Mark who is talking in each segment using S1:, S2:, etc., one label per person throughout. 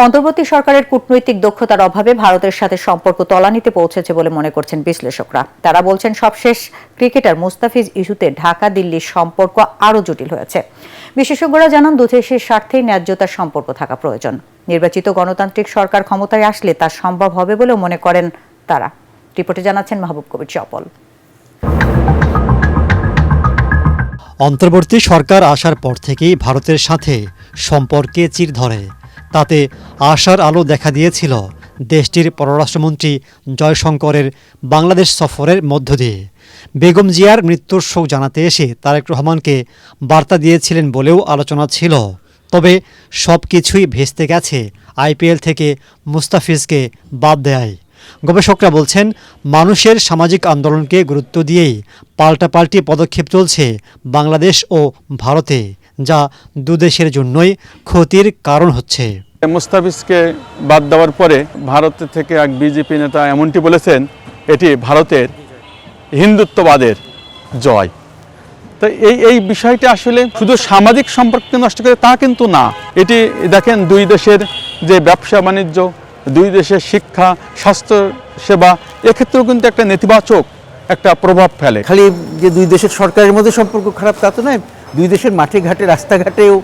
S1: অন্তর্বর্তী সরকারের কূটনৈতিক দক্ষতার অভাবে ভারতের সাথে সম্পর্ক তলানিতে পৌঁছেছে বলে মনে করছেন বিশ্লেষকরা। তারা বলছেন, সবশেষ ক্রিকেটার মুস্তাফিজ ইস্যুতে ঢাকা দিল্লির সম্পর্ক আরও জটিল হয়েছে। বিশেষজ্ঞরা জানান, দুদেশের স্বার্থেই ন্যায্যতার সম্পর্ক থাকা প্রয়োজন। নির্বাচিত গণতান্ত্রিক সরকার ক্ষমতায় আসলে তা সম্ভব হবে বলেও মনে করেন তারা। রিপোর্টে জানাচ্ছেন মাহবুব কবির চপল।
S2: অন্তর্বর্তী সরকার আসার পর থেকেই ভারতের সাথে সম্পর্কে চির ধরে। তাতে আশার আলো দেখা দিয়েছিল দেশটির পররাষ্ট্রমন্ত্রী জয়শঙ্করের বাংলাদেশ সফরের মধ্য দিয়ে। বেগম জিয়ার মৃত্যুর শোক জানাতে এসে তারেক রহমানকে বার্তা দিয়েছিলেন বলেও আলোচনা ছিল। তবে সব কিছুই ভেস্তে গেছে আইপিএল থেকে মুস্তাফিজকে বাদ দেয়। গবেষকরা বলছেন, মানুষের সামাজিক আন্দোলনকে গুরুত্ব দিয়েই পাল্টাপাল্টি পদক্ষেপ চলছে বাংলাদেশ ও ভারতে, যা দুদেশের জন্যই ক্ষতির কারণ হচ্ছে।
S3: মুস্তাফিজকে বাদ দেওয়ার পরে ভারত থেকে এক বিজেপি নেতা এমনটি বলেছেন, এটি ভারতের হিন্দুত্ববাদের জয়। তো এই বিষয়টা আসলে শুধু সামাজিক সম্পর্ক নষ্ট করে তা কিন্তু না। এটি দেখেন, দুই দেশের যে ব্যবসা বাণিজ্য, দুই দেশের শিক্ষা, স্বাস্থ্য সেবা, এক্ষেত্রেও কিন্তু একটা নেতিবাচক একটা প্রভাব ফেলে।
S4: খালি যে দুই দেশের সরকারের মধ্যে সম্পর্ক খারাপ তা তো নয়, দুই দেশের মাঠে ঘাটে রাস্তাঘাটেও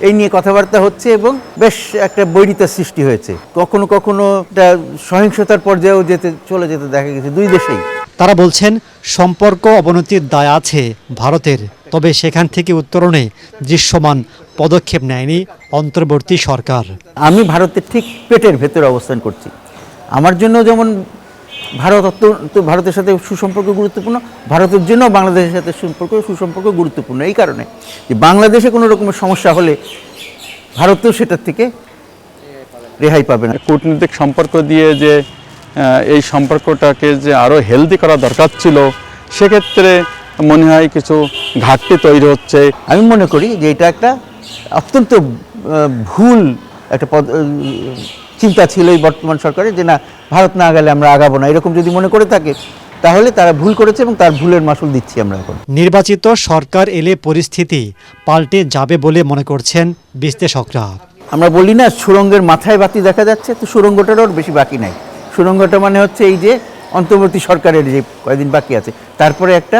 S4: এই নিয়ে কথাবার্তা হচ্ছে এবং বেশ একটা বৈরিতার সৃষ্টি হয়েছে। কখনো কখনো একটা সহিংসতার পর্যায়েও চলে যেতে দেখা গেছে দুই দেশেই।
S2: তারা বলছেন, সম্পর্ক অবনতির দায় আছে ভারতের, তবে সেখান থেকে উত্তরণে দৃশ্যমান পদক্ষেপ নেয়নি অন্তর্বর্তী সরকার।
S4: আমি ভারতের ঠিক পেটের ভেতরে অবস্থান করছি। আমার জন্য যেমন ভারতের সাথে সুসম্পর্ক গুরুত্বপূর্ণ, ভারতের জন্য বাংলাদেশের সাথে সুসম্পর্ক গুরুত্বপূর্ণ। এই কারণে যে বাংলাদেশে কোনো রকমের সমস্যা হলে ভারতেও সেটার থেকে রেহাই পাবে না।
S3: কূটনৈতিক সম্পর্ক দিয়ে যে এই সম্পর্কটাকে যে আরও হেলদি করা দরকার ছিল, সেক্ষেত্রে মনে হয় কিছু ঘাটতি তৈরি হচ্ছে।
S4: আমি মনে করি যে এটা একটা অত্যন্ত ভুল একটা চিন্তা ছিল এই বর্তমান সরকারের, যে না, ভারত না গেলে আমরা আগাবো না, এরকম যদি মনে করে থাকে তাহলে তারা ভুল করেছে এবং তার ভুলের মাসুল দিচ্ছি আমরা এখন।
S2: নির্বাচিত সরকার এলে পরিস্থিতি পাল্টে যাবে বলে মনে করছেন বিশ্লেষকরা।
S4: আমরা বলি না, সুড়ঙ্গের মাথায় বাতি দেখা যাচ্ছে, তো সুড়ঙ্গটারও বেশি বাকি নাই। সুড়ঙ্গটা মানে হচ্ছে এই যে অন্তর্বর্তী সরকারের যে কয়েকদিন বাকি আছে, তারপরে একটা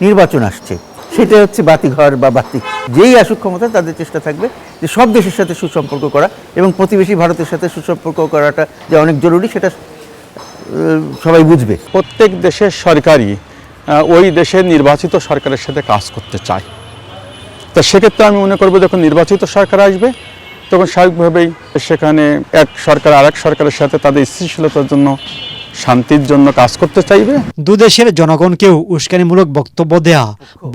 S4: নির্বাচন আসছে, সেটা হচ্ছে বাতিঘর বা বাতি। যেই আসুক ক্ষমতা, তাদের চেষ্টা থাকবে যে সব দেশের সাথে সুসম্পর্ক করা এবং প্রতিবেশী ভারতের সাথে সুসম্পর্ক করাটা যে অনেক জরুরি, সেটা সবাই বুঝবে।
S3: প্রত্যেক দেশের সরকারই ওই দেশের নির্বাচিত সরকারের সাথে কাজ করতে চায়। তা সেক্ষেত্রে আমি মনে করবো, যখন নির্বাচিত সরকার আসবে তখন স্বাভাবিকভাবেই সেখানে এক সরকার আরেক সরকারের সাথে তাদের স্থিতিশীলতার জন্য, শান্তির জন্য কাজ করতে চাইবে।
S2: দুদেশের জনগণকেও উস্কানিমূলক বক্তব্য দেয়া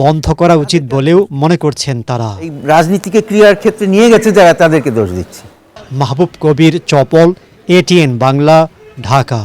S2: বন্ধ করা উচিত বলেও মনে করছেন তারা।
S4: এই রাজনীতিকে ক্রিয়ার ক্ষেত্রে নিয়ে গেছে যারা, তাদেরকে দোষ দিচ্ছি।
S2: মাহবুব কবির চপল, ATN বাংলা, ঢাকা।